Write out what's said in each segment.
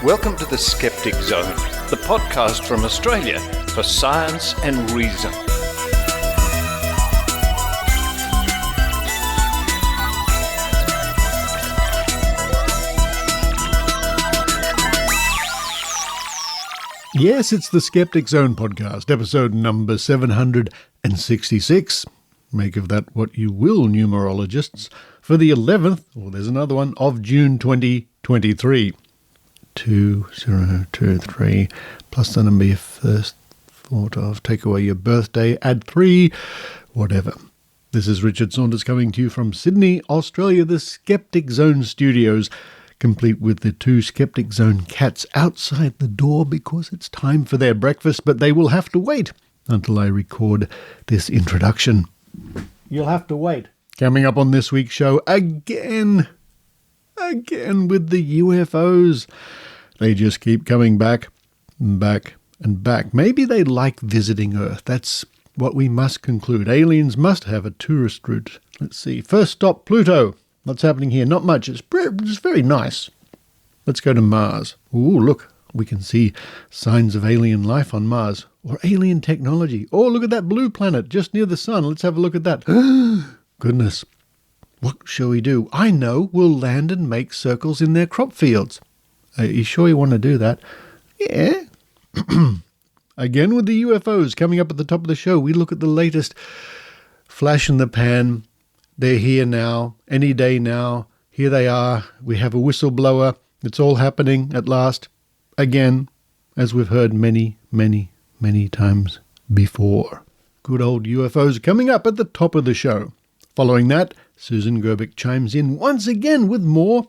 Welcome to the Skeptic Zone, the podcast from Australia for science and reason. Yes, it's the Skeptic Zone podcast, episode number 766. Make of that what you will, numerologists, for the 11th, or there's another one, of June 2023. 2023, plus the number your first thought of, take away your birthday, add 3, whatever. This is Richard Saunders coming to you from Sydney, Australia, the Skeptic Zone studios, complete with the 2 Skeptic Zone cats outside the door because it's time for their breakfast, but they will have to wait until I record this introduction. You'll have to wait. Coming up on this week's show, again with the UFOs. They just keep coming back and back and back. Maybe they like visiting Earth. That's what we must conclude. Aliens must have a tourist route. Let's see. First stop, Pluto. What's happening here? Not much. It's very nice. Let's go to Mars. Ooh, look. We can see signs of alien life on Mars. Or alien technology. Oh, look at that blue planet just near the sun. Let's have a look at that. Goodness. What shall we do? I know. We'll land and make circles in their crop fields. Are you sure you want to do that? Yeah. Again with the UFOs. Coming up at the top of the show, we look at the latest flash in the pan. They're here now, any day now. Here they are. We have a whistleblower. It's all happening at last. Again, as we've heard many, many, many times before. Good old UFOs coming up at the top of the show. Following that, Susan Gerbic chimes in once again with more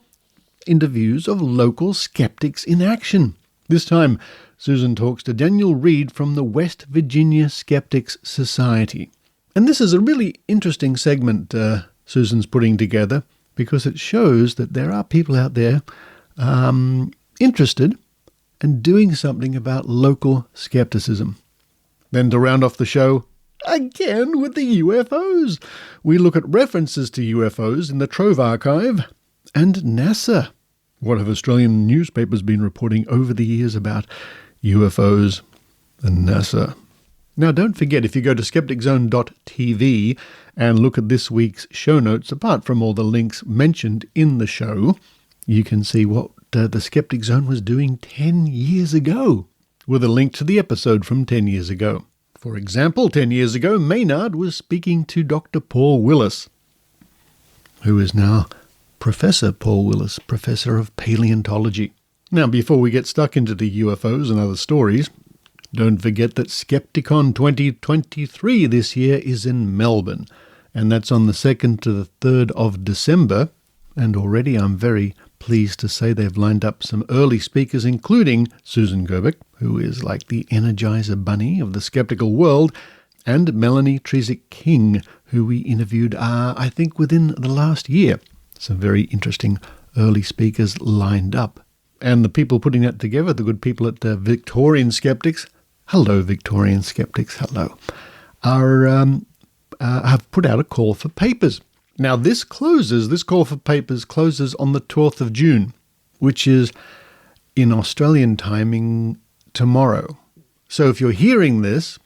interviews of local skeptics in action. This time, Susan talks to Daniel Reed from the West Virginia Skeptics Society. And this is a really interesting segment Susan's putting together because it shows that there are people out there interested and doing something about local skepticism. Then to round off the show, again with the UFOs. We look at references to UFOs in the Trove archive and NASA. What have Australian newspapers been reporting over the years about UFOs and NASA? Now, don't forget, if you go to skepticzone.tv and look at this week's show notes, apart from all the links mentioned in the show, you can see what the Skeptic Zone was doing 10 years ago, with a link to the episode from 10 years ago. For example, 10 years ago, Maynard was speaking to Dr Paul Willis, who is now Professor Paul Willis, Professor of Paleontology. Now, before we get stuck into the UFOs and other stories, don't forget that Skepticon 2023 this year is in Melbourne, and that's on the 2nd to the 3rd of December, and already I'm very pleased to say they've lined up some early speakers, including Susan Gerbic, who is like the Energizer Bunny of the skeptical world, and Melanie Trezic-King, who we interviewed, I think, within the last year. Some very interesting early speakers lined up. And the people putting that together, the good people at Victorian Skeptics, hello Victorian Skeptics, hello, have put out a call for papers. Now this call for papers closes on the 12th of June, which is in Australian timing tomorrow. So if you're hearing this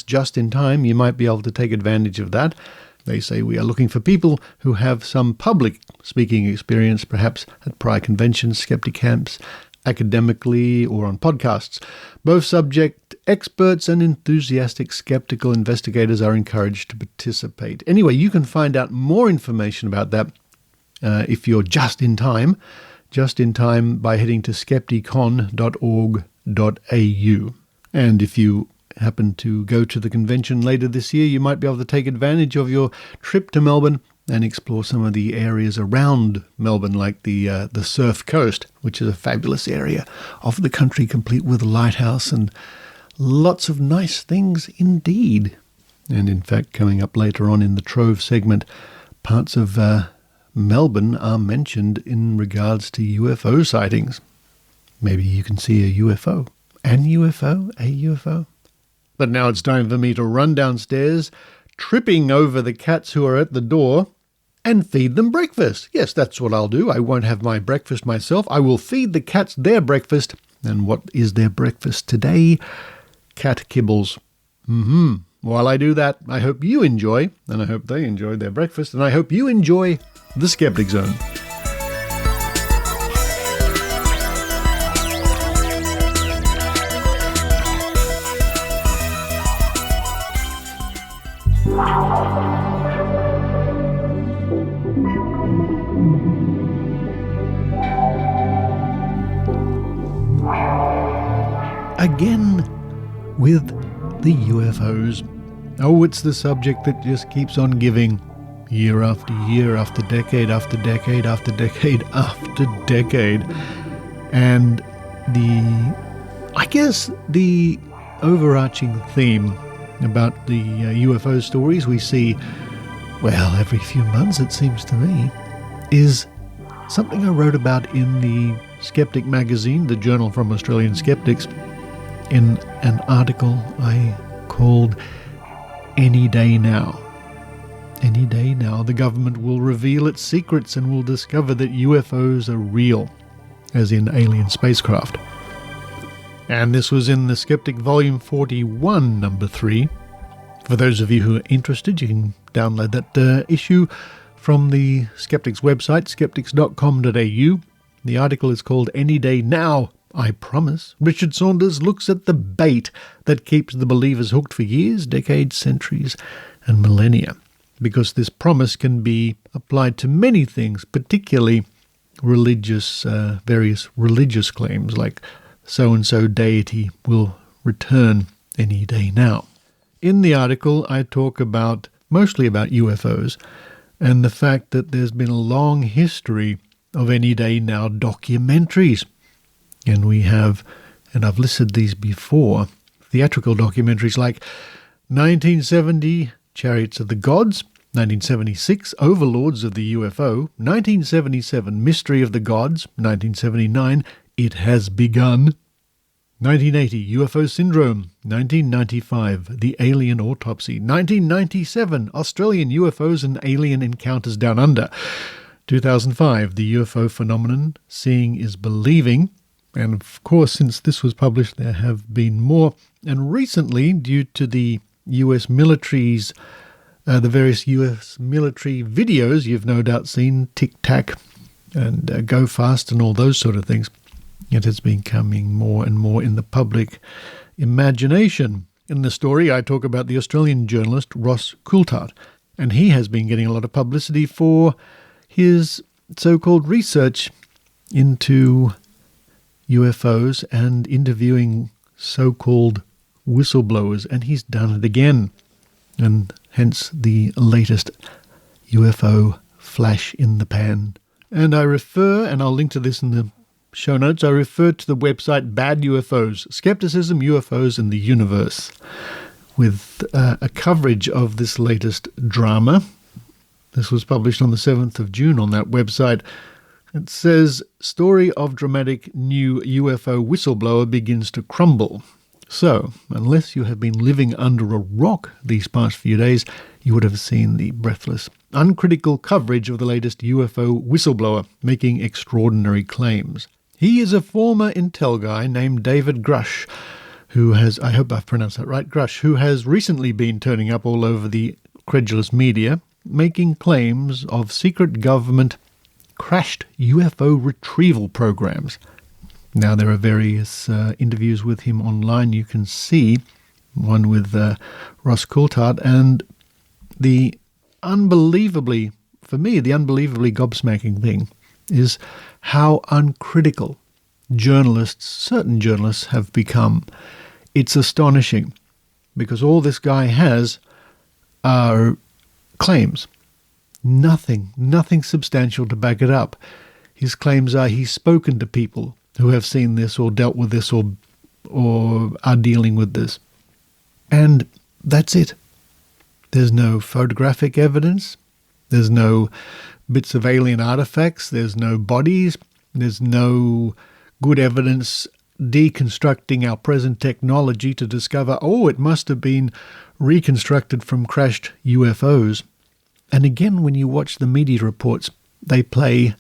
just in time, you might be able to take advantage of that. They say we are looking for people who have some public speaking experience, perhaps at prior conventions, skeptic camps, academically, or on podcasts. Both subject experts and enthusiastic skeptical investigators are encouraged to participate. Anyway, you can find out more information about that if you're just in time by heading to skepticon.org.au. And if you happen to go to the convention later this year, you might be able to take advantage of your trip to Melbourne and explore some of the areas around Melbourne, like the Surf Coast, which is a fabulous area of the country, complete with a lighthouse and lots of nice things indeed. And in fact, coming up later on in the Trove segment, parts of Melbourne are mentioned in regards to UFO sightings. Maybe you can see a UFO. An UFO? A UFO? But now it's time for me to run downstairs, tripping over the cats who are at the door, and feed them breakfast. Yes, that's what I'll do. I won't have my breakfast myself. I will feed the cats their breakfast. And what is their breakfast today? Cat kibbles. While I do that, I hope you enjoy, and I hope they enjoy their breakfast, and I hope you enjoy the Skeptic Zone. Again with the UFOs. Oh, it's the subject that just keeps on giving year after year, after decade, after decade, after decade, after decade. And the overarching theme about the UFO stories we see, well, every few months it seems to me, is something I wrote about in the Skeptic magazine, the journal from Australian Skeptics, in an article I called Any Day Now. Any day now, the government will reveal its secrets and will discover that UFOs are real, as in alien spacecraft. And this was in the Skeptic Volume 41, number 3. For those of you who are interested, you can download that issue from the Skeptics website, skeptics.com.au. The article is called Any Day Now, I Promise. Richard Saunders looks at the bait that keeps the believers hooked for years, decades, centuries, and millennia. Because this promise can be applied to many things, particularly religious, various religious claims, like so-and-so deity will return any day now. In the article, I talk mostly about UFOs and the fact that there's been a long history of any day now documentaries. And I've listed these before, theatrical documentaries like 1970, Chariots of the Gods, 1976, Overlords of the UFO, 1977, Mystery of the Gods, 1979, It Has Begun, 1980, UFO Syndrome, 1995, The Alien Autopsy, 1997, Australian UFOs and Alien Encounters Down Under, 2005, The UFO Phenomenon, Seeing is Believing. And of course, since this was published, there have been more. And recently, due to the US military's, the various US military videos you've no doubt seen, Tic Tac and Go Fast and all those sort of things, it has been coming more and more in the public imagination. In the story, I talk about the Australian journalist Ross Coulthard, and he has been getting a lot of publicity for his so-called research into UFOs and interviewing so-called whistleblowers, and he's done it again. And hence the latest UFO flash in the pan. And I refer, and I'll link to this in the show notes, I refer to the website Bad UFOs, Skepticism, UFOs and the Universe, with a coverage of this latest drama. This was published on the 7th of June on that website. It says, story of dramatic new UFO whistleblower begins to crumble. So, unless you have been living under a rock these past few days, you would have seen the breathless, uncritical coverage of the latest UFO whistleblower making extraordinary claims. He is a former intel guy named David Grush, who has, I hope I've pronounced that right, Grush, who has recently been turning up all over the credulous media, making claims of secret government crashed UFO retrieval programs. Now, there are various interviews with him online. You can see one with Ross Coulthard, and the unbelievably gobsmacking thing is how uncritical certain journalists have become. It's astonishing, because all this guy has are claims. Nothing substantial to back it up. His claims are he's spoken to people who have seen this or dealt with this or are dealing with this. And that's it. There's no photographic evidence. There's no bits of alien artifacts. There's no bodies. There's no good evidence deconstructing our present technology to discover, it must have been reconstructed from crashed UFOs. And again, when you watch the media reports, they play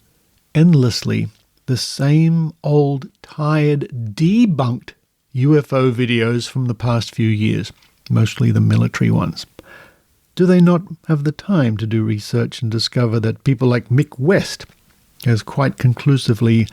endlessly the same old, tired, debunked UFO videos from the past few years, mostly the military ones. Do they not have the time to do research and discover that people like Mick West has quite conclusively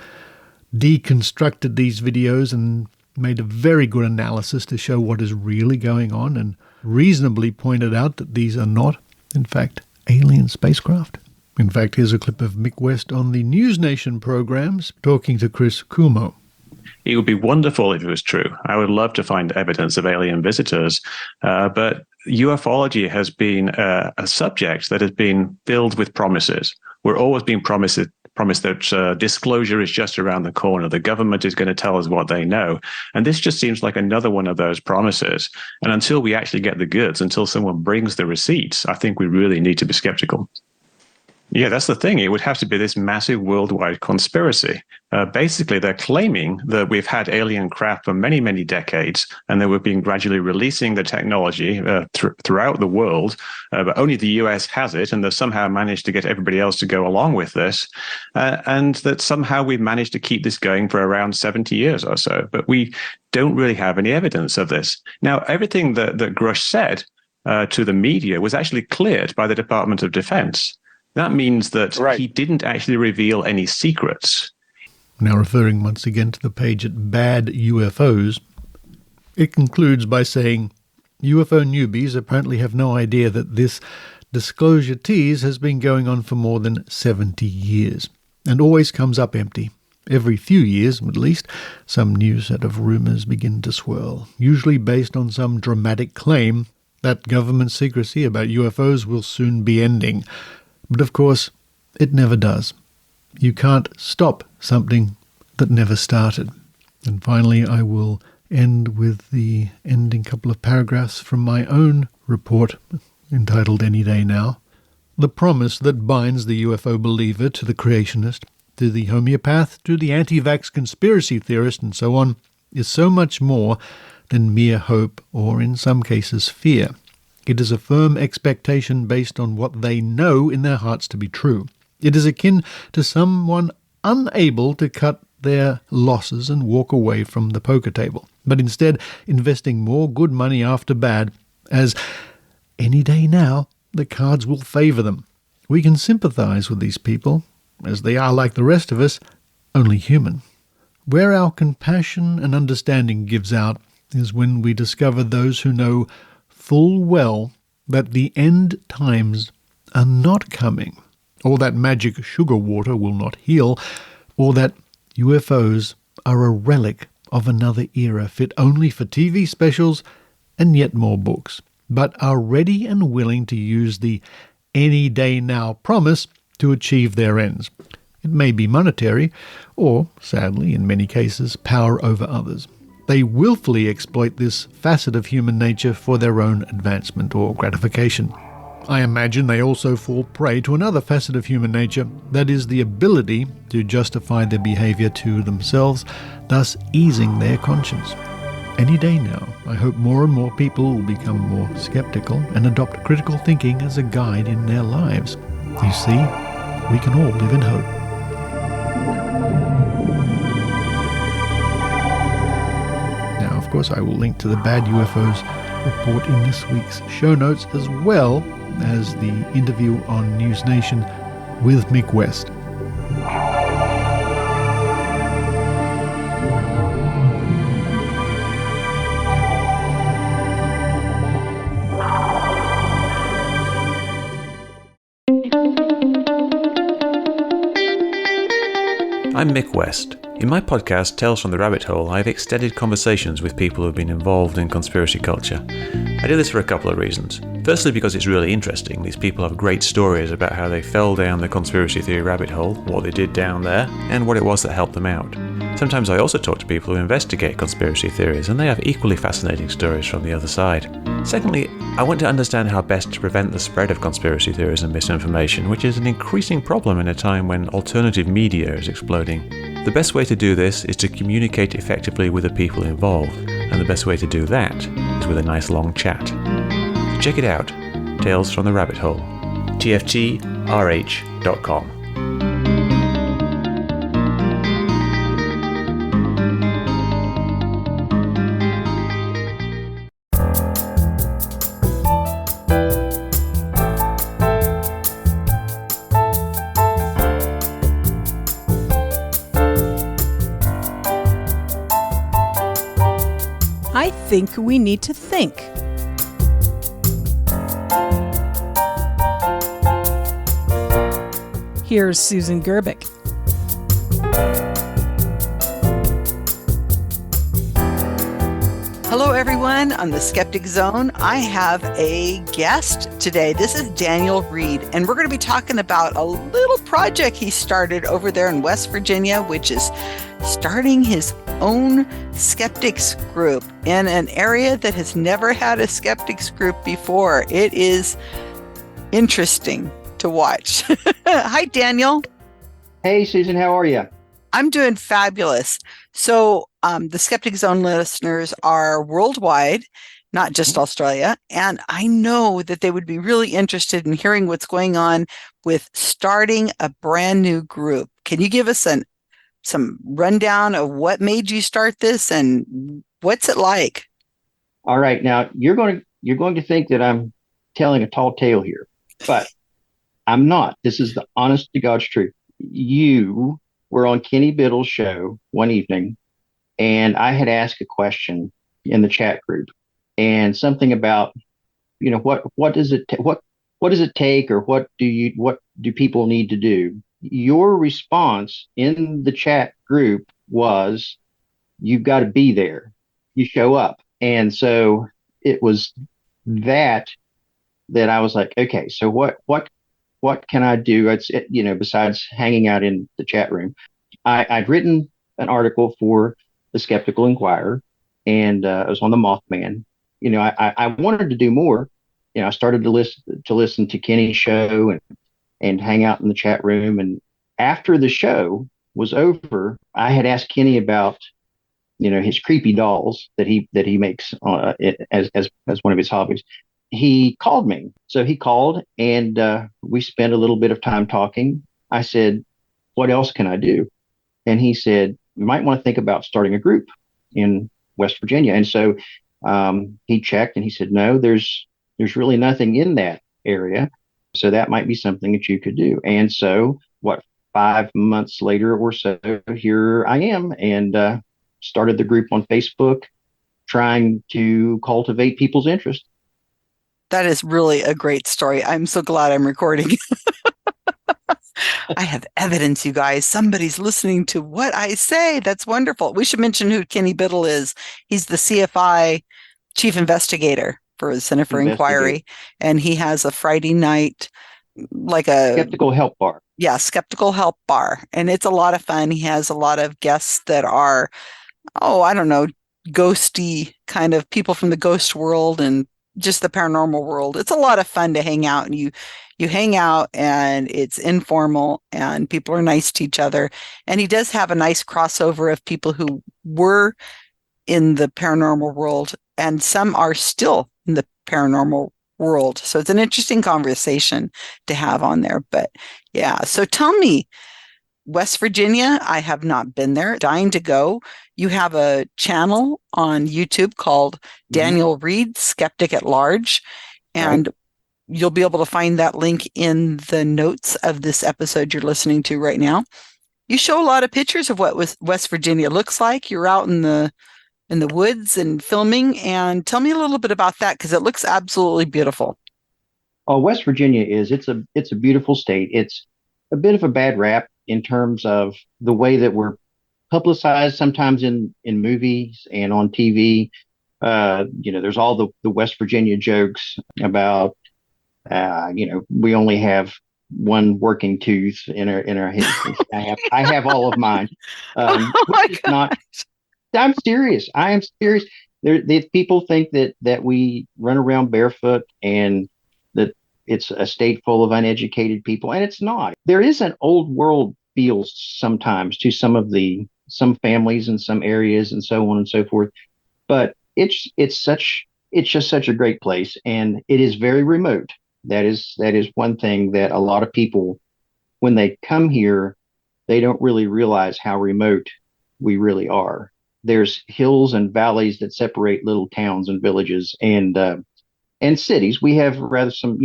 deconstructed these videos and made a very good analysis to show what is really going on and reasonably pointed out that these are not, in fact, alien spacecraft? In fact, here's a clip of Mick West on the NewsNation programs talking to Chris Cuomo. It would be wonderful if it was true. I would love to find evidence of alien visitors, but ufology has been a subject that has been filled with promises. We're always being promised that disclosure is just around the corner. The government is going to tell us what they know. And this just seems like another one of those promises. And until we actually get the goods, until someone brings the receipts, I think we really need to be skeptical. Yeah, that's the thing. It would have to be this massive worldwide conspiracy. Basically, they're claiming that we've had alien craft for many, many decades, and that we've been gradually releasing the technology throughout the world, but only the US has it, and they've somehow managed to get everybody else to go along with this, and that somehow we've managed to keep this going for around 70 years or so. But we don't really have any evidence of this. Now, everything that Grothe said to the media was actually cleared by the Department of Defense. That means that he didn't actually reveal any secrets. Now, referring once again to the page at Bad UFOs, it concludes by saying, UFO newbies apparently have no idea that this disclosure tease has been going on for more than 70 years, and always comes up empty. Every few years, at least, some new set of rumours begin to swirl, usually based on some dramatic claim that government secrecy about UFOs will soon be ending. But of course, it never does. You can't stop something that never started. And finally, I will end with the ending couple of paragraphs from my own report, entitled Any Day Now. The promise that binds the UFO believer to the creationist, to the homeopath, to the anti-vax conspiracy theorist, and so on, is so much more than mere hope or, in some cases, fear. It is a firm expectation based on what they know in their hearts to be true. It is akin to someone unable to cut their losses and walk away from the poker table, but instead investing more good money after bad, as any day now the cards will favour them. We can sympathise with these people, as they are, like the rest of us, only human. Where our compassion and understanding gives out is when we discover those who know full well that the end times are not coming, or that magic sugar water will not heal, or that UFOs are a relic of another era fit only for TV specials and yet more books, but are ready and willing to use the any day now promise to achieve their ends. It may be monetary, or, sadly, in many cases, power over others. They willfully exploit this facet of human nature for their own advancement or gratification. I imagine they also fall prey to another facet of human nature, that is the ability to justify their behaviour to themselves, thus easing their conscience. Any day now, I hope more and more people will become more skeptical and adopt critical thinking as a guide in their lives. You see, we can all live in hope. Of course, I will link to the Bad UFOs report in this week's show notes, as well as the interview on NewsNation with Mick West. I'm Mick West. In my podcast, Tales from the Rabbit Hole, I have extended conversations with people who have been involved in conspiracy culture. I do this for a couple of reasons. Firstly, because it's really interesting. These people have great stories about how they fell down the conspiracy theory rabbit hole, what they did down there, and what it was that helped them out. Sometimes I also talk to people who investigate conspiracy theories, and they have equally fascinating stories from the other side. Secondly, I want to understand how best to prevent the spread of conspiracy theories and misinformation, which is an increasing problem in a time when alternative media is exploding. The best way to do this is to communicate effectively with the people involved, and the best way to do that is with a nice long chat. So check it out, Tales from the Rabbit Hole. tfgrh.com. I think we need to think. Here's Susan Gerbic. Hello, everyone. On the Skeptic Zone, I have a guest today. This is Daniel Reed, and we're going to be talking about a little project he started over there in West Virginia, which is starting his own skeptics group in an area that has never had a skeptics group before. It is interesting to watch. Hi, Daniel. Hey, Susan, how are you? I'm doing fabulous. So the Skeptic Zone listeners are worldwide, not just Australia. And I know that they would be really interested in hearing what's going on with starting a brand new group. Can you give us some rundown of what made you start this and what's it like? All right. Now, you're going to think that I'm telling a tall tale here, but I'm not. This is the honest to God's truth. You were on Kenny Biddle's show one evening, and I had asked a question in the chat group, and something about, what does it take, or what do people need to do? Your response in the chat group was, you've got to be there. You show up. And so it was that I was like, okay, so what can I do? It's, besides hanging out in the chat room. I'd written an article for the Skeptical Inquirer, and it was on the Mothman. I wanted to do more. I started to listen to Kenny's show and hang out in the chat room. And after the show was over, I had asked Kenny about, his creepy dolls that he makes as one of his hobbies. He called me. So he called, and we spent a little bit of time talking. I said, what else can I do? And he said, you might want to think about starting a group in West Virginia. And so he checked, and he said, no, there's really nothing in that area. So that might be something that you could do. And so 5 months later or so, here I am, and started the group on Facebook, trying to cultivate people's interest. That is really a great story. I'm so glad I'm recording. I have evidence, you guys. Somebody's listening to what I say. That's wonderful. We should mention who Kenny Biddle is. He's the CFI chief investigator for the Center for Inquiry, and he has a Friday night, like a skeptical help bar. Yeah, skeptical help bar, and it's a lot of fun. He has a lot of guests that are, I don't know, ghosty kind of people from the ghost world and just the paranormal world. It's a lot of fun to hang out, and you hang out, and it's informal, and people are nice to each other. And he does have a nice crossover of people who were in the paranormal world, and some are still in the paranormal world. So it's an interesting conversation to have on there. But yeah, so tell me, West Virginia, I have not been there, dying to go. You have a channel on YouTube called Daniel Reed, Skeptic at Large, and you'll be able to find that link in the notes of this episode you're listening to right now. You show a lot of pictures of what West Virginia looks like. You're out in the woods and filming, and tell me a little bit about that, because it looks absolutely beautiful. Oh, West Virginia it's a beautiful state. It's a bit of a bad rap in terms of the way that we're publicized sometimes in movies and on TV. There's all the West Virginia jokes about, we only have one working tooth in our head. I have all of mine. Oh my God. I'm serious. I am serious. People think that we run around barefoot and that it's a state full of uneducated people, and it's not. There is an old world feel sometimes to some families in some areas and so on and so forth. But it's just such a great place, and it is very remote. That is one thing that a lot of people, when they come here, they don't really realize how remote we really are. There's hills and valleys that separate little towns and villages and cities. We have rather some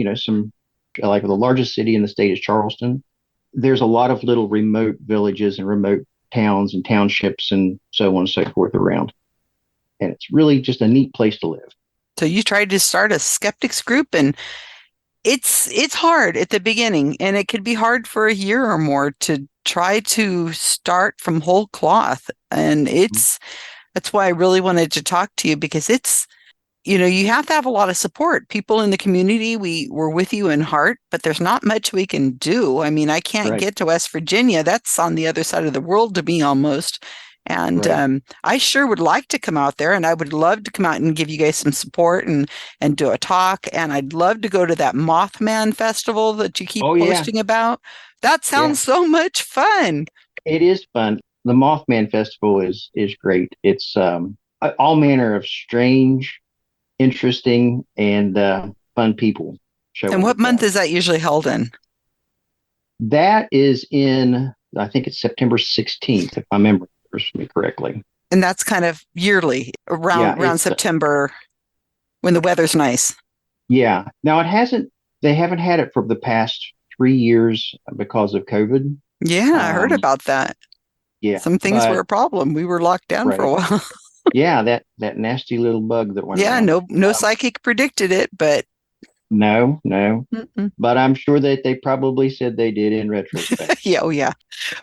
like the largest city in the state is Charleston. There's a lot of little remote villages and remote towns and townships and so on and so forth around. And it's really just a neat place to live. So you tried to start a skeptics group, and it's hard at the beginning, and it could be hard for a year or more to try to start from whole cloth. And that's why I really wanted to talk to you, because it's, you have to have a lot of support. People in the community, we're with you in heart, but there's not much we can do. I mean, I can't get to West Virginia. That's on the other side of the world to me almost. And I sure would like to come out there, and I would love to come out and give you guys some support and do a talk. And I'd love to go to that Mothman festival that you keep posting about. That sounds so much fun. It is fun. The Mothman Festival is great. It's all manner of strange, interesting, and fun people. And what month is that usually held in? That is in, I think it's September 16th, if my memory serves me correctly. And that's kind of yearly, around September, when the weather's nice. Yeah. Now they haven't had it for the past 3 years because of COVID. Yeah, I heard about that. Yeah. Some things were a problem. We were locked down for a while. Yeah, that nasty little bug that went around. No psychic predicted it, but no. But I'm sure that they probably said they did in retrospect. yeah.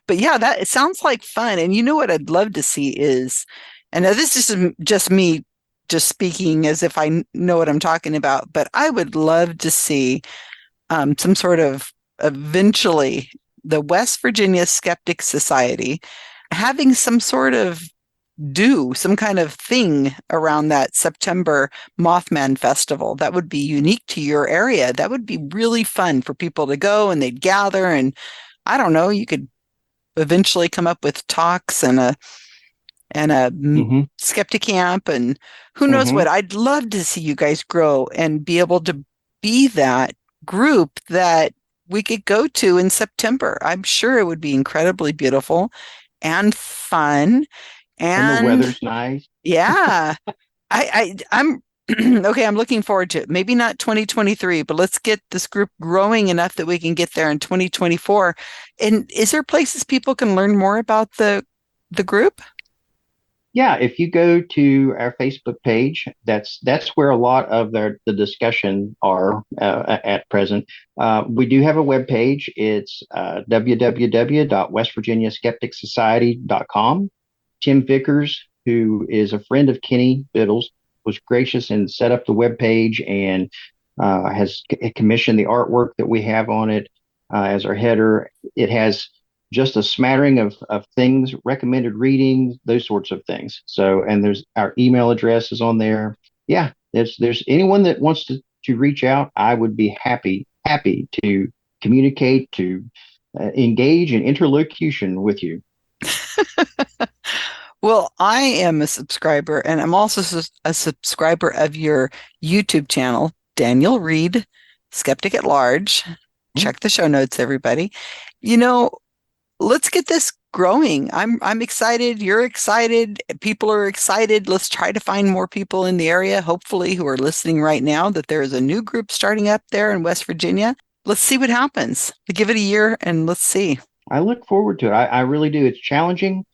But it sounds like fun. And you know what I'd love to see is, and now this is just me just speaking as if I know what I'm talking about, but I would love to see some sort of, eventually, the West Virginia Skeptic Society having some sort of some kind of thing around that September Mothman Festival that would be unique to your area. That would be really fun for people to go, and they'd gather, and I don't know, you could eventually come up with talks and a skeptic camp, and who knows what. I'd love to see you guys grow and be able to be that group that we could go to in September. I'm sure it would be incredibly beautiful and fun. And the weather's nice. Yeah. I'm okay. I'm looking forward to it. Maybe not 2023, but let's get this group growing enough that we can get there in 2024. And is there places people can learn more about the group? Yeah, if you go to our Facebook page, that's where a lot of the discussion are at present. We do have a web page. It's www.westvirginiaskepticsociety.com. Tim Vickers, who is a friend of Kenny Biddle's, was gracious and set up the web page and has commissioned the artwork that we have on it as our header. It has just a smattering of things, recommended readings, those sorts of things. So, and there's our email address is on there. Yeah, there's anyone that wants to reach out, I would be happy to communicate, to engage in interlocution with you. Well, I am a subscriber, and I'm also a subscriber of your YouTube channel, Daniel Reed, Skeptic at Large. Check the show notes, everybody. Let's get this growing. I'm excited. You're excited. People are excited. Let's try to find more people in the area, hopefully, who are listening right now, that there is a new group starting up there in West Virginia. Let's see what happens. Give it a year and let's see. I look forward to it. I really do. It's challenging.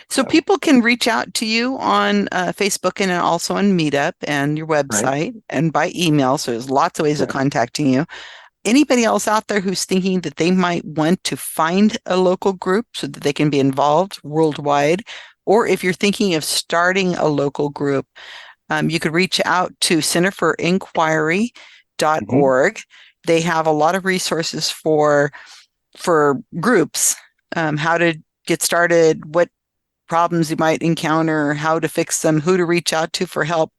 So people can reach out to you on Facebook and also on Meetup and your website and by email. So there's lots of ways of contacting you. Anybody else out there who's thinking that they might want to find a local group so that they can be involved worldwide, or if you're thinking of starting a local group, you could reach out to centerforinquiry.org. They have a lot of resources for groups, how to get started, what problems you might encounter, how to fix them, who to reach out to for help.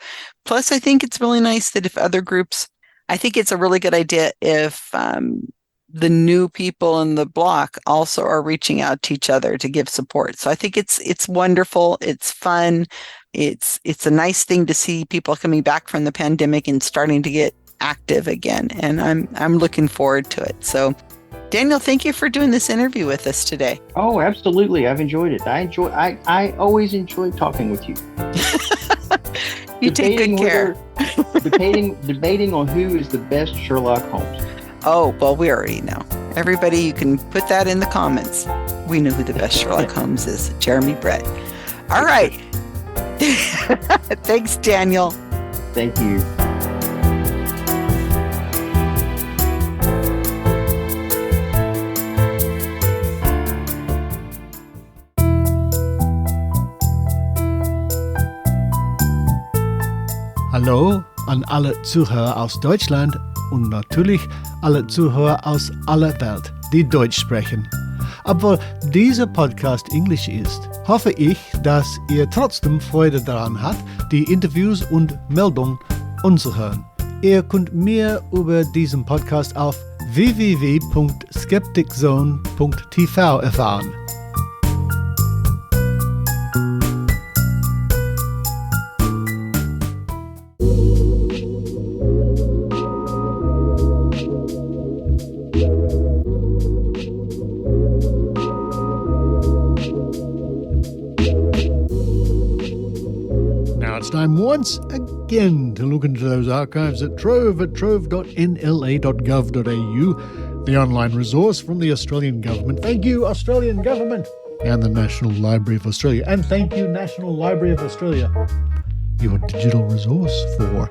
Plus, I think it's really nice that if other groups, I think it's a really good idea if the new people in the block also are reaching out to each other to give support. So I think it's wonderful. It's fun. It's a nice thing to see people coming back from the pandemic and starting to get active again, and I'm looking forward to it. So, Daniel, thank you for doing this interview with us today. Oh, absolutely. I've enjoyed it. I always enjoy talking with you. You take good care. Debating on who is the best Sherlock Holmes. Oh, well, we already know. Everybody, you can put that in the comments. We know who the best Sherlock Holmes is. Jeremy Brett. All right. Thanks, Daniel. Thank you. Hallo an alle Zuhörer aus Deutschland und natürlich alle Zuhörer aus aller Welt, die Deutsch sprechen. Obwohl dieser Podcast Englisch ist, hoffe ich, dass ihr trotzdem Freude daran habt, die Interviews und Meldungen anzuhören. Ihr könnt mehr über diesen Podcast auf www.skepticzone.tv erfahren. It's time once again to look into those archives at Trove at trove.nla.gov.au, the online resource from the Australian Government. Thank you, Australian Government, and the National Library of Australia. And thank you, National Library of Australia, your digital resource for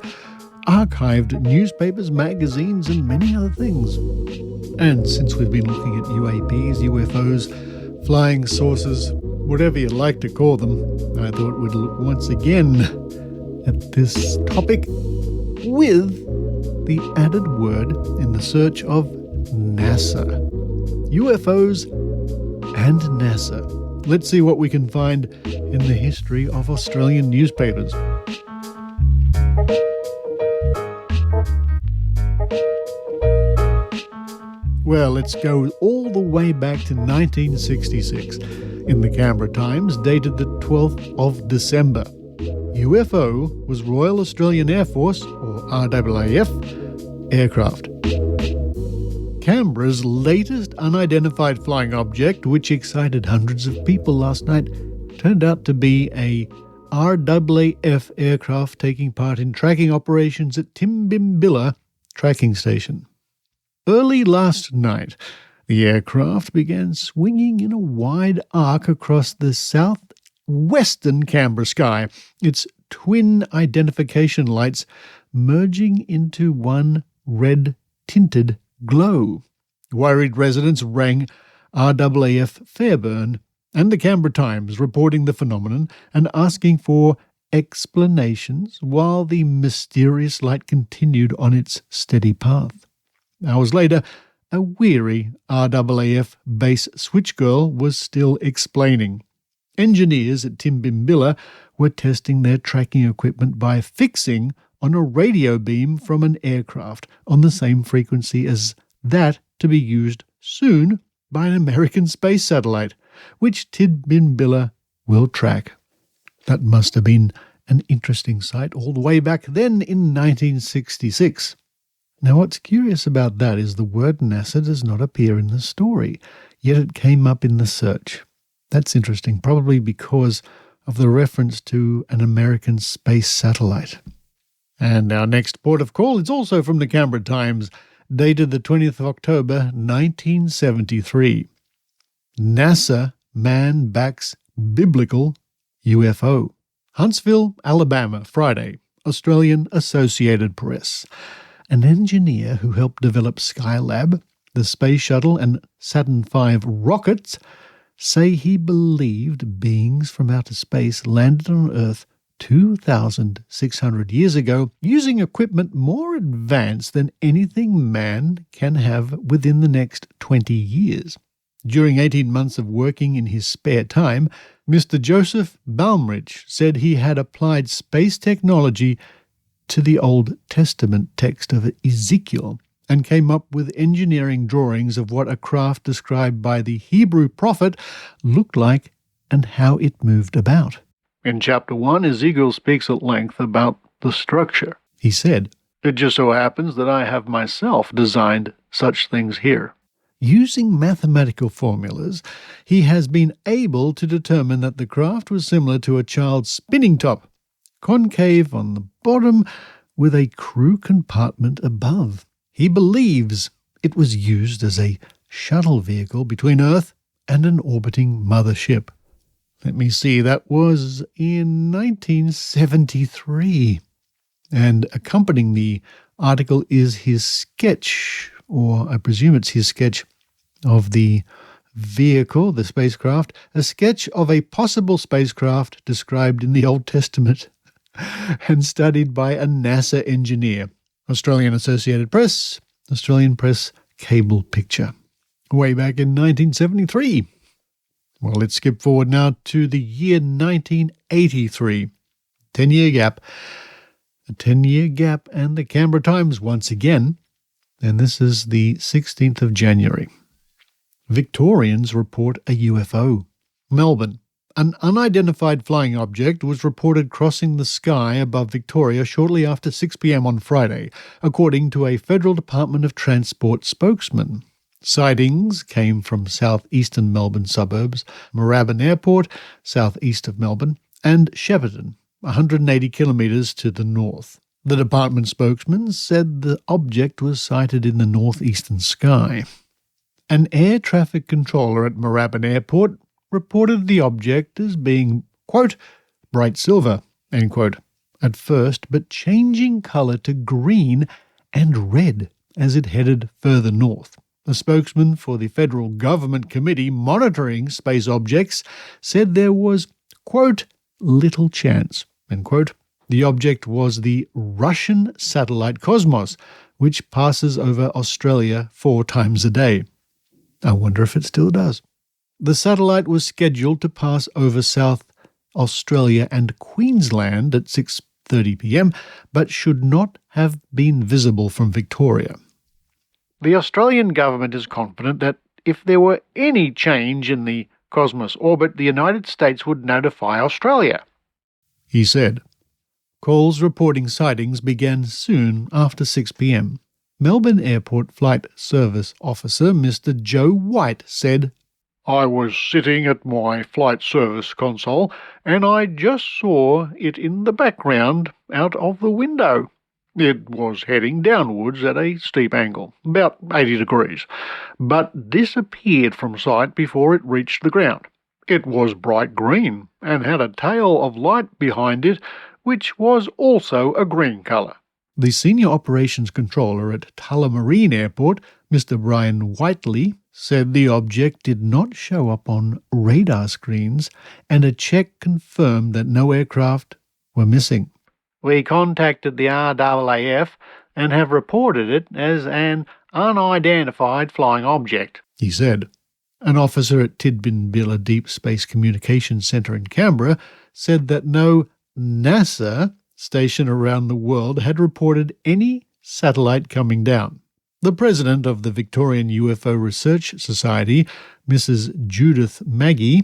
archived newspapers, magazines, and many other things. And since we've been looking at UAPs, UFOs, flying saucers, whatever you like to call them, I thought we'd look once again at this topic with the added word in the search of NASA. UFOs and NASA. Let's see what we can find in the history of Australian newspapers. Well, let's go all the way back to 1966. In the Canberra Times, dated the 12th of December. UFO was Royal Australian Air Force, or RAAF, aircraft. Canberra's latest unidentified flying object, which excited hundreds of people last night, turned out to be a RAAF aircraft taking part in tracking operations at Timbimbilla Tracking Station. Early last night, the aircraft began swinging in a wide arc across the southwestern Canberra sky, its twin identification lights merging into one red-tinted glow. Worried residents rang RAAF Fairburn and the Canberra Times, reporting the phenomenon and asking for explanations while the mysterious light continued on its steady path. Hours later, a weary RAAF base switchgirl was still explaining. Engineers at Timbimbilla were testing their tracking equipment by fixing on a radio beam from an aircraft on the same frequency as that to be used soon by an American space satellite, which Timbimbilla will track. That must have been an interesting sight all the way back then in 1966. Now, what's curious about that is the word NASA does not appear in the story, yet it came up in the search. That's interesting, probably because of the reference to an American space satellite. And our next port of call is also from the Canberra Times, dated the 20th of October, 1973. NASA man backs biblical UFO. Huntsville, Alabama, Friday. Australian Associated Press. An engineer who helped develop Skylab, the Space Shuttle and Saturn V rockets, say he believed beings from outer space landed on Earth 2,600 years ago using equipment more advanced than anything man can have within the next 20 years. During 18 months of working in his spare time, Mr. Joseph Baumrich said he had applied space technology to the Old Testament text of Ezekiel and came up with engineering drawings of what a craft described by the Hebrew prophet looked like and how it moved about. In Chapter 1, Ezekiel speaks at length about the structure. He said, It just so happens that I have myself designed such things here. Using mathematical formulas, he has been able to determine that the craft was similar to a child's spinning top, concave on the bottom with a crew compartment above. He believes it was used as a shuttle vehicle between Earth and an orbiting mothership. Let me see, that was in 1973. And accompanying the article is his sketch, or I presume it's his sketch of the vehicle, the spacecraft, a sketch of a possible spacecraft described in the Old Testament and studied by a NASA engineer. Australian Associated Press, Australian Press Cable Picture. Way back in 1973. Well, let's skip forward now to the year 1983. 10-year gap. A 10-year gap, and the Canberra Times once again. And this is the 16th of January. Victorians report a UFO. Melbourne. An unidentified flying object was reported crossing the sky above Victoria shortly after 6 p.m. on Friday, according to a Federal Department of Transport spokesman. Sightings came from southeastern Melbourne suburbs, Moorabbin Airport, southeast of Melbourne, and Shepparton, 180 kilometres to the north. The department spokesman said the object was sighted in the northeastern sky. An air traffic controller at Moorabbin Airport reported the object as being, quote, bright silver, end quote, at first, but changing colour to green and red as it headed further north. A spokesman for the federal government committee monitoring space objects said there was, quote, little chance, end quote. The object was the Russian satellite Cosmos, which passes over Australia 4 times a day. I wonder if it still does. The satellite was scheduled to pass over South Australia and Queensland at 6:30 p.m, but should not have been visible from Victoria. The Australian government is confident that if there were any change in the Cosmos orbit, the United States would notify Australia, he said. Calls reporting sightings began soon after 6 p.m. Melbourne Airport Flight Service Officer Mr. Joe White said, I was sitting at my flight service console and I just saw it in the background out of the window. It was heading downwards at a steep angle, about 80 degrees, but disappeared from sight before it reached the ground. It was bright green and had a tail of light behind it, which was also a green colour. The senior operations controller at Tullamarine Airport, Mr. Brian Whiteley, said the object did not show up on radar screens and a check confirmed that no aircraft were missing. We contacted the RAAF and have reported it as an unidentified flying object, he said. An officer at Tidbinbilla Deep Space Communications Centre in Canberra said that no NASA station around the world had reported any satellite coming down. The president of the Victorian UFO Research Society, Mrs. Judith Maggie,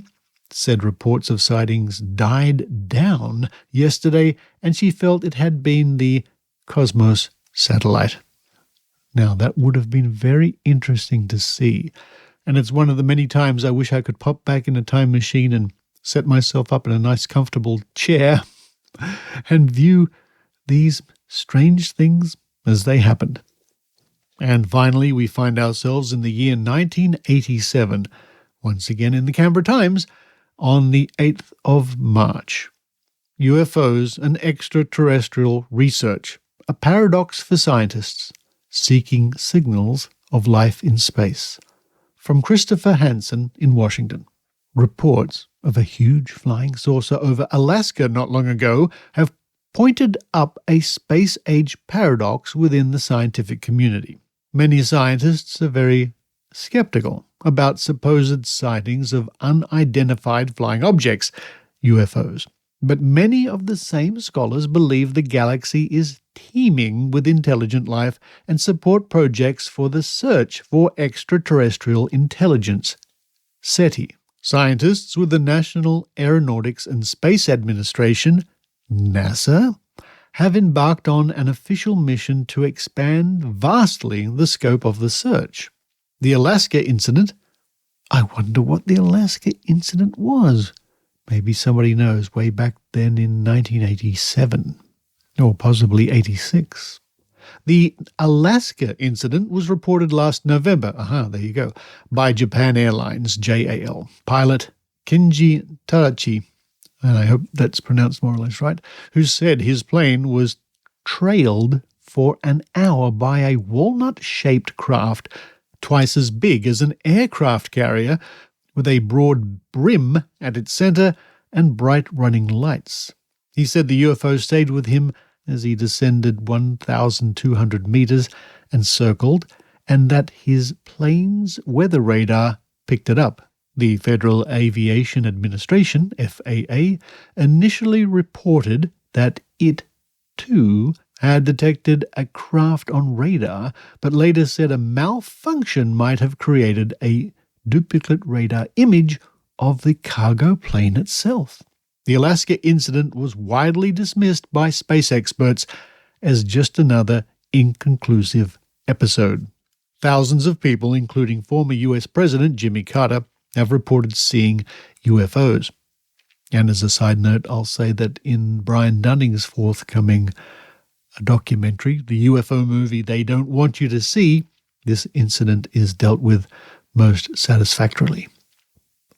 said reports of sightings died down yesterday and she felt it had been the Cosmos satellite. Now, that would have been very interesting to see, and it's one of the many times I wish I could pop back in a time machine and set myself up in a nice comfortable chair and view these strange things as they happened. And finally, we find ourselves in the year 1987, once again in the Canberra Times, on the 8th of March. UFOs and extraterrestrial research, a paradox for scientists seeking signals of life in space. From Christopher Hansen in Washington. Reports of a huge flying saucer over Alaska not long ago have pointed up a space-age paradox within the scientific community. Many scientists are very skeptical about supposed sightings of unidentified flying objects, UFOs. But many of the same scholars believe the galaxy is teeming with intelligent life and support projects for the search for extraterrestrial intelligence. SETI. Scientists with the National Aeronautics and Space Administration, NASA, have embarked on an official mission to expand vastly the scope of the search. The Alaska incident, I wonder what the Alaska incident was. Maybe somebody knows, way back then in 1987, or possibly 86. The Alaska incident was reported last November, there you go, by Japan Airlines, JAL, pilot Kenji Tarachi, and I hope that's pronounced more or less right, who said his plane was trailed for an hour by a walnut-shaped craft twice as big as an aircraft carrier, with a broad brim at its center and bright running lights. He said the UFO stayed with him as he descended 1,200 meters and circled, and that his plane's weather radar picked it up. The Federal Aviation Administration, FAA, initially reported that it, too, had detected a craft on radar, but later said a malfunction might have created a duplicate radar image of the cargo plane itself. The Alaska incident was widely dismissed by space experts as just another inconclusive episode. Thousands of people, including former US President Jimmy Carter, have reported seeing UFOs. And as a side note, I'll say that in Brian Dunning's forthcoming documentary, the UFO movie They Don't Want You to See, this incident is dealt with most satisfactorily.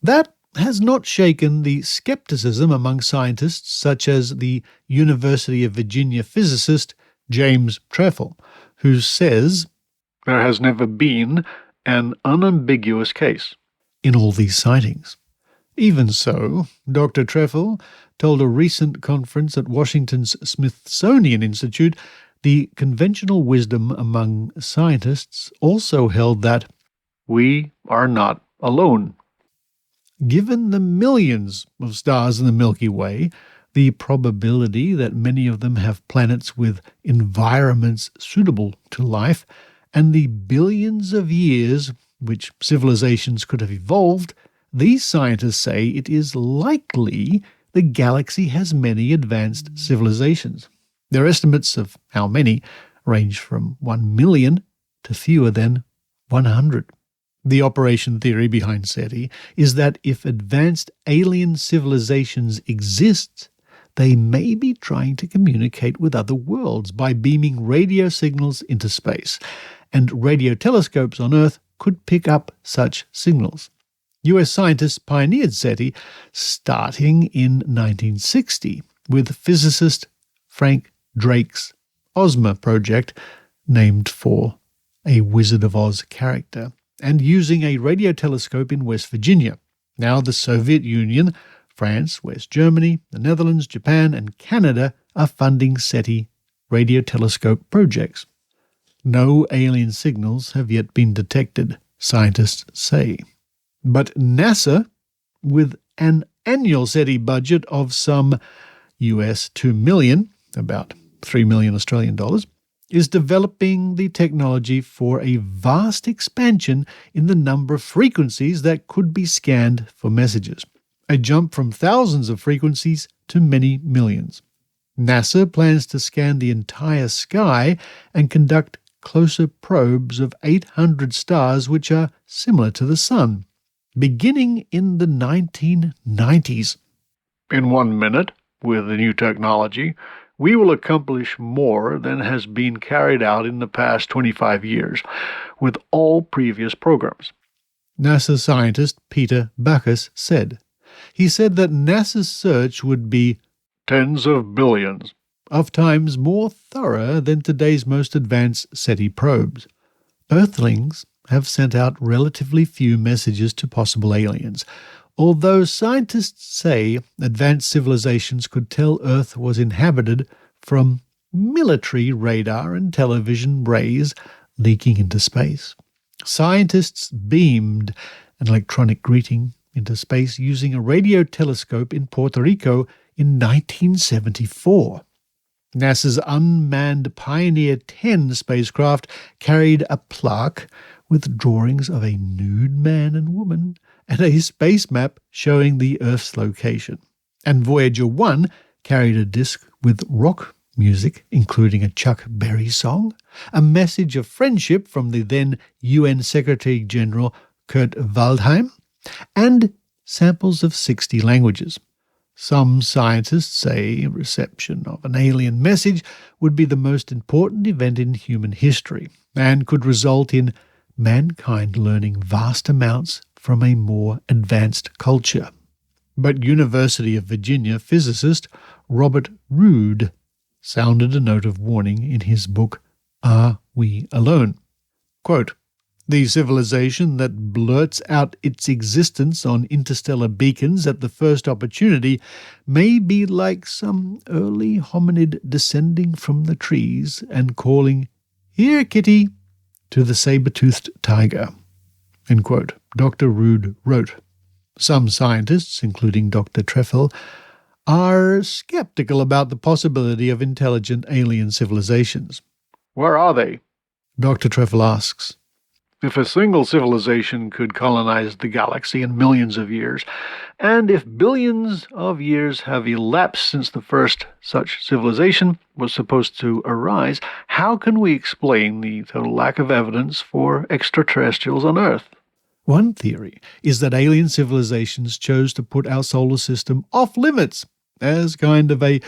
That has not shaken the skepticism among scientists such as the University of Virginia physicist James Trefil, who says, "There has never been an unambiguous case in all these sightings." Even so, Dr. Trefil told a recent conference at Washington's Smithsonian Institute the conventional wisdom among scientists also held that we are not alone. Given the millions of stars in the Milky Way, the probability that many of them have planets with environments suitable to life, and the billions of years which civilizations could have evolved, these scientists say it is likely the galaxy has many advanced civilizations. Their estimates of how many range from 1 million to fewer than 100. The operation theory behind SETI is that if advanced alien civilizations exist, they may be trying to communicate with other worlds by beaming radio signals into space, and radio telescopes on Earth could pick up such signals. US scientists pioneered SETI starting in 1960 with physicist Frank Drake's OSMA project, named for a Wizard of Oz character, and using a radio telescope in West Virginia. Now the Soviet Union, France, West Germany, the Netherlands, Japan, and Canada are funding SETI radio telescope projects. No alien signals have yet been detected, scientists say. But NASA, with an annual SETI budget of some US $2 million, about $3 million Australian dollars, is developing the technology for a vast expansion in the number of frequencies that could be scanned for messages, a jump from thousands of frequencies to many millions. NASA plans to scan the entire sky and conduct closer probes of 800 stars which are similar to the Sun, beginning in the 1990s. In 1 minute, with the new technology, we will accomplish more than has been carried out in the past 25 years with all previous programs, NASA scientist Peter Backus said. He said that NASA's search would be tens of billions of times more thorough than today's most advanced SETI probes. Earthlings have sent out relatively few messages to possible aliens, although scientists say advanced civilizations could tell Earth was inhabited from military radar and television rays leaking into space. Scientists beamed an electronic greeting into space using a radio telescope in Puerto Rico in 1974. NASA's unmanned Pioneer 10 spacecraft carried a plaque with drawings of a nude man and woman and a space map showing the Earth's location. And Voyager 1 carried a disk with rock music, including a Chuck Berry song, a message of friendship from the then UN Secretary-General Kurt Waldheim, and samples of 60 languages. Some scientists say reception of an alien message would be the most important event in human history and could result in mankind learning vast amounts from a more advanced culture. But University of Virginia physicist Robert Roode sounded a note of warning in his book, Are We Alone? Quote, "The civilization that blurts out its existence on interstellar beacons at the first opportunity may be like some early hominid descending from the trees and calling, 'Here, kitty,' to the saber-toothed tiger." End quote. Dr. Roode wrote. Some scientists, including Dr. Trefel, are skeptical about the possibility of intelligent alien civilizations. Where are they? Dr. Trefel asks. If a single civilization could colonize the galaxy in millions of years, and if billions of years have elapsed since the first such civilization was supposed to arise, how can we explain the total lack of evidence for extraterrestrials on Earth? One theory is that alien civilizations chose to put our solar system off limits as kind of a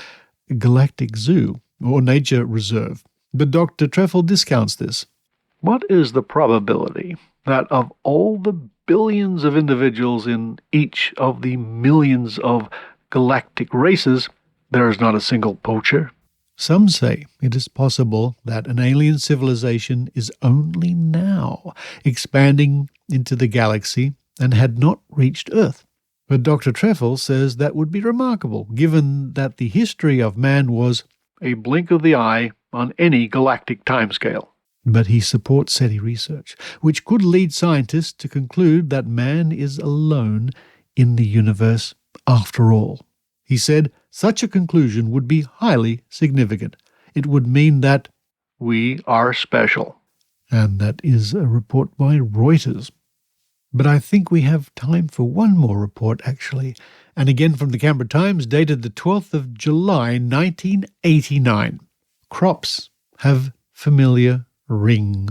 galactic zoo or nature reserve. But Dr. Trefel discounts this. What is the probability that of all the billions of individuals in each of the millions of galactic races, there is not a single poacher? Some say it is possible that an alien civilization is only now expanding into the galaxy and had not reached Earth. But Dr. Trefel says that would be remarkable, given that the history of man was a blink of the eye on any galactic timescale. But he supports SETI research, which could lead scientists to conclude that man is alone in the universe after all. He said such a conclusion would be highly significant. It would mean that we are special. And that is a report by Reuters. But I think we have time for one more report, actually, and again from the Canberra Times, dated the 12th of July, 1989. Crops have familiar ring.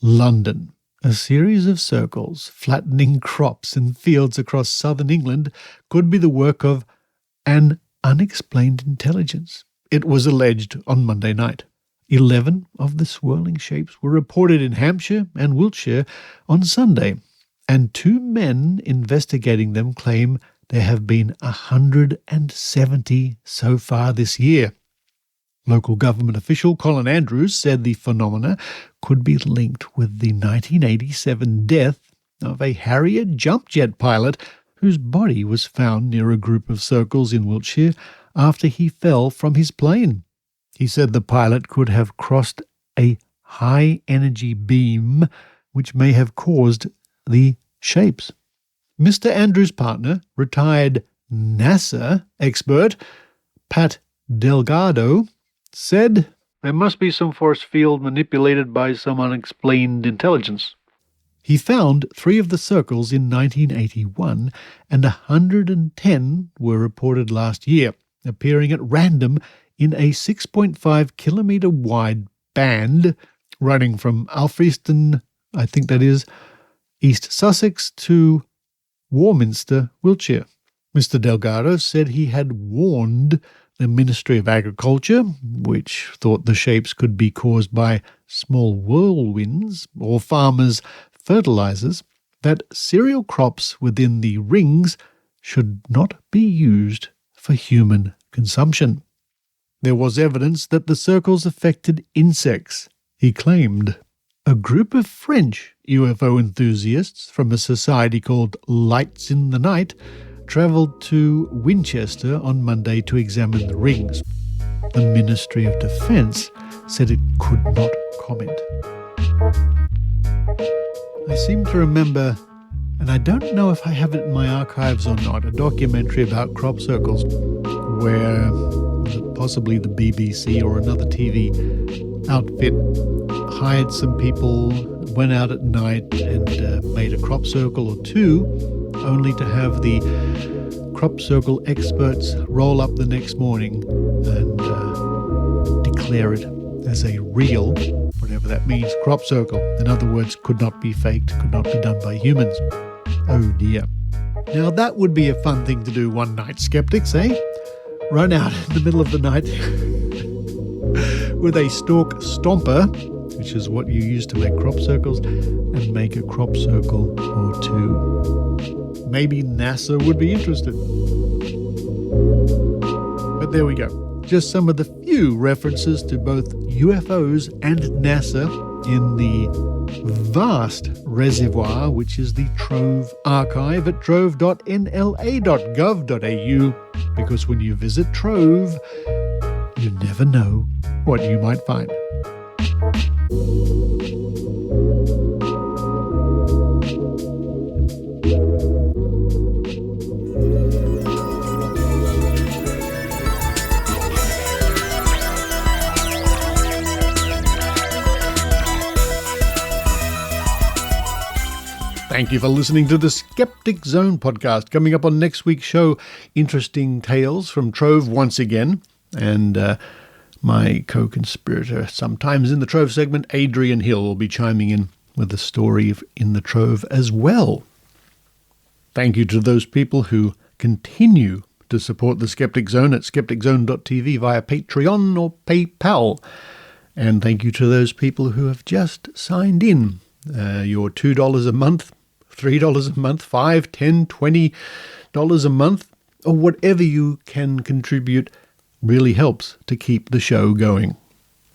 London. A series of circles flattening crops in fields across southern England could be the work of an unexplained intelligence. It was alleged on Monday night. 11 of the swirling shapes were reported in Hampshire and Wiltshire on Sunday, and 2 men investigating them claim there have been 170 so far this year. Local government official Colin Andrews said the phenomena could be linked with the 1987 death of a Harrier jump jet pilot whose body was found near a group of circles in Wiltshire after he fell from his plane. He said the pilot could have crossed a high-energy beam which may have caused the shapes. Mr. Andrews' partner, retired NASA expert Pat Delgado, said, "There must be some force field manipulated by some unexplained intelligence." He found 3 of the circles in 1981, and 110 were reported last year, appearing at random in a 6.5-kilometre wide band running from Alfriston, I think that is, East Sussex to Warminster, Wiltshire. Mr. Delgado said he had warned the Ministry of Agriculture, which thought the shapes could be caused by small whirlwinds or farmers' fertilizers, that cereal crops within the rings should not be used for human consumption. There was evidence that the circles affected insects, he claimed. A group of French UFO enthusiasts from a society called Lights in the Night travelled to Winchester on Monday to examine the rings. The Ministry of Defence said it could not comment. I seem to remember, and I don't know if I have it in my archives or not, a documentary about crop circles where possibly the BBC or another TV outfit hired some people, went out at night and made a crop circle or 2, only to have the crop circle experts roll up the next morning and declare it as a real, whatever that means, crop circle. In other words, could not be faked, could not be done by humans. Oh dear. Now that would be a fun thing to do one night, skeptics, eh? Run out in the middle of the night with a stalk stomper, which is what you use to make crop circles, and make a crop circle or two. Maybe NASA would be interested. But there we go. Just some of the few references to both UFOs and NASA in the vast reservoir, which is the Trove archive at trove.nla.gov.au, because when you visit Trove, you never know what you might find. Thank you for listening to the Skeptic Zone podcast. Coming up on next week's show, interesting tales from Trove once again. And my co-conspirator, sometimes in the Trove segment, Adrian Hill, will be chiming in with a story in the Trove as well. Thank you to those people who continue to support the Skeptic Zone at skepticzone.tv via Patreon or PayPal. And thank you to those people who have just signed in. Your $2 a month, $3 a month, $5, $10, $20 a month, or whatever you can contribute really helps to keep the show going.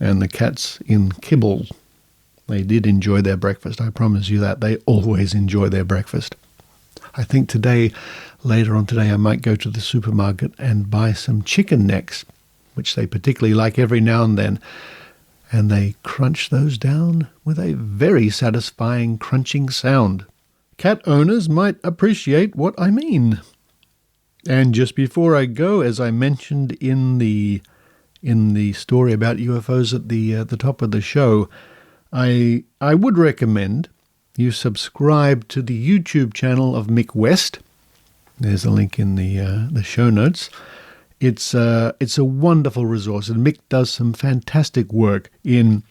And the cats in kibble, they did enjoy their breakfast. I promise you that. They always enjoy their breakfast. I think later on today, I might go to the supermarket and buy some chicken necks, which they particularly like every now and then. And they crunch those down with a very satisfying crunching sound. Cat owners might appreciate what I mean. And just before I go, as I mentioned in the story about UFOs at the top of the show, I would recommend you subscribe to the YouTube channel of Mick West. There's a link in the show notes. It's a wonderful resource, and Mick does some fantastic work in,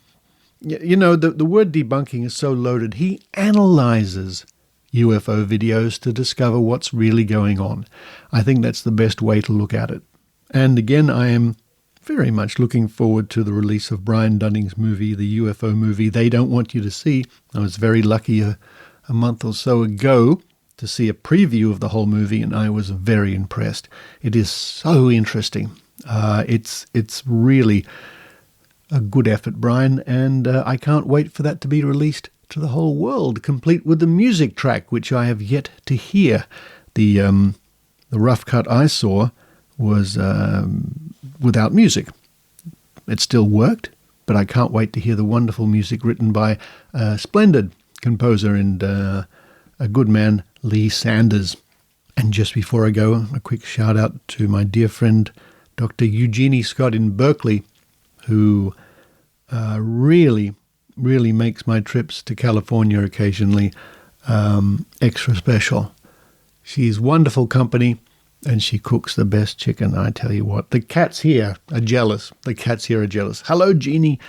the word debunking is so loaded. He analyzes UFO videos to discover what's really going on. I think that's the best way to look at it. And again, I am very much looking forward to the release of Brian Dunning's movie, the UFO movie They Don't Want You to See. I was very lucky a month or so ago to see a preview of the whole movie, and I was very impressed. It is so interesting. It's really a good effort, Brian, and I can't wait for that to be released to the whole world, complete with the music track, which I have yet to hear. The rough cut I saw was without music. It still worked, but I can't wait to hear the wonderful music written by a splendid composer and a good man, Lee Sanders. And just before I go, a quick shout out to my dear friend, Dr. Eugenie Scott in Berkeley, who really makes my trips to California occasionally extra special. She's wonderful company, and she cooks the best chicken, I tell you what. The cats here are jealous. Hello, Jeannie.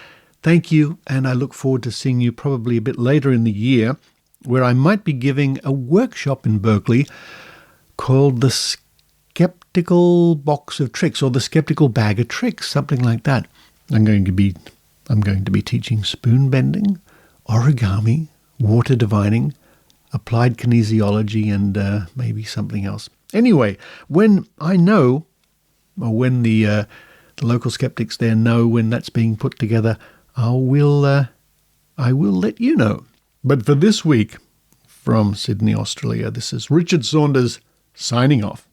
Thank you, and I look forward to seeing you probably a bit later in the year, where I might be giving a workshop in Berkeley called the Skeptical Box of Tricks, or the Skeptical Bag of Tricks, something like that. I'm going to be teaching spoon bending, origami, water divining, applied kinesiology, and maybe something else. Anyway, when I know, or when the local skeptics there know when that's being put together, I will let you know. But for this week, from Sydney, Australia, this is Richard Saunders signing off.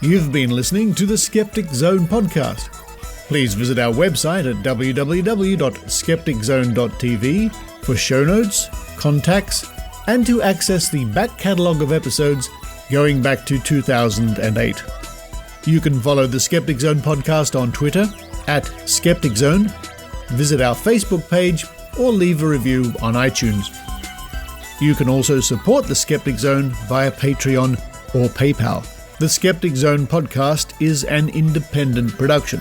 You've been listening to the Skeptic Zone podcast. Please visit our website at www.skepticzone.tv for show notes, contacts, and to access the back catalogue of episodes going back to 2008. You can follow the Skeptic Zone podcast on Twitter at Skeptic Zone, visit our Facebook page, or leave a review on iTunes. You can also support the Skeptic Zone via Patreon or PayPal. The Skeptic Zone podcast is an independent production.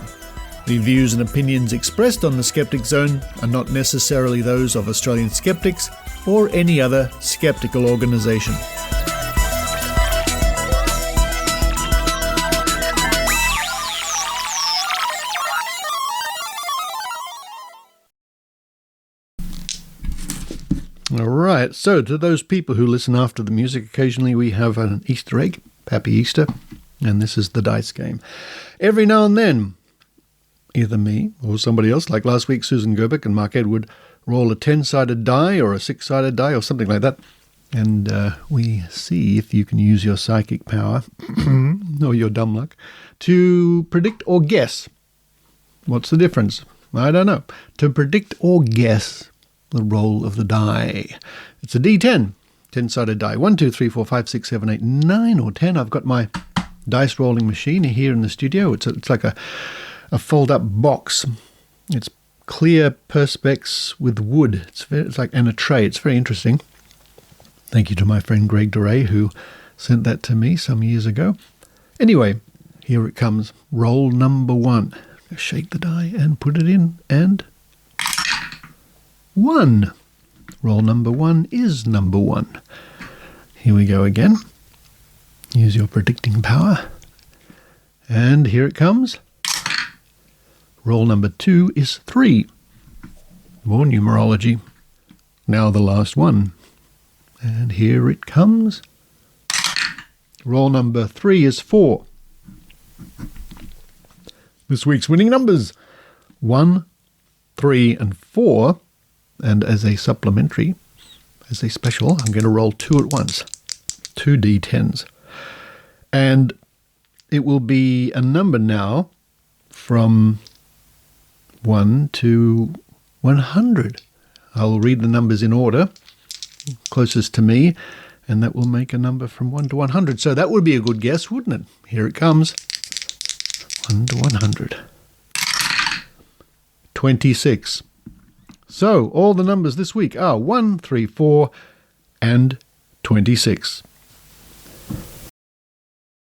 The views and opinions expressed on the Skeptic Zone are not necessarily those of Australian skeptics or any other skeptical organisation. All right, so to those people who listen after the music, occasionally we have an Easter egg. Happy Easter. And this is the dice game. Every now and then, either me or somebody else, like last week Susan Gerbic and Mark Edward, roll a 10-sided die or a 6-sided die or something like that. And we see if you can use your psychic power, or your dumb luck, to predict or guess. What's the difference? I don't know. To predict or guess the roll of the die. It's a D10. 10-sided die. 1, 2, 3, 4, 5, 6, 7, 8, 9 or 10. I've got my dice rolling machine here in the studio. It's like a fold-up box. It's clear perspex with wood. It's like and a tray. It's very interesting. Thank you to my friend Grothe who sent that to me some years ago. Anyway, here it comes. Roll number 1. Shake the die and put it in, and 1. Roll number 1 is number 1. Here we go again. Use your predicting power. And here it comes. Roll number 2 is 3. More numerology. Now the last one. And here it comes. Roll number 3 is 4. This week's winning numbers: 1, 3, and 4. And as a supplementary, as a special, I'm going to roll 2 at once. 2 D10s. And it will be a number now from 1 to 100. I'll read the numbers in order, closest to me, and that will make a number from 1 to 100. So that would be a good guess, wouldn't it? Here it comes. 1 to 100. 26. So, all the numbers this week are 1, 3, 4, and 26.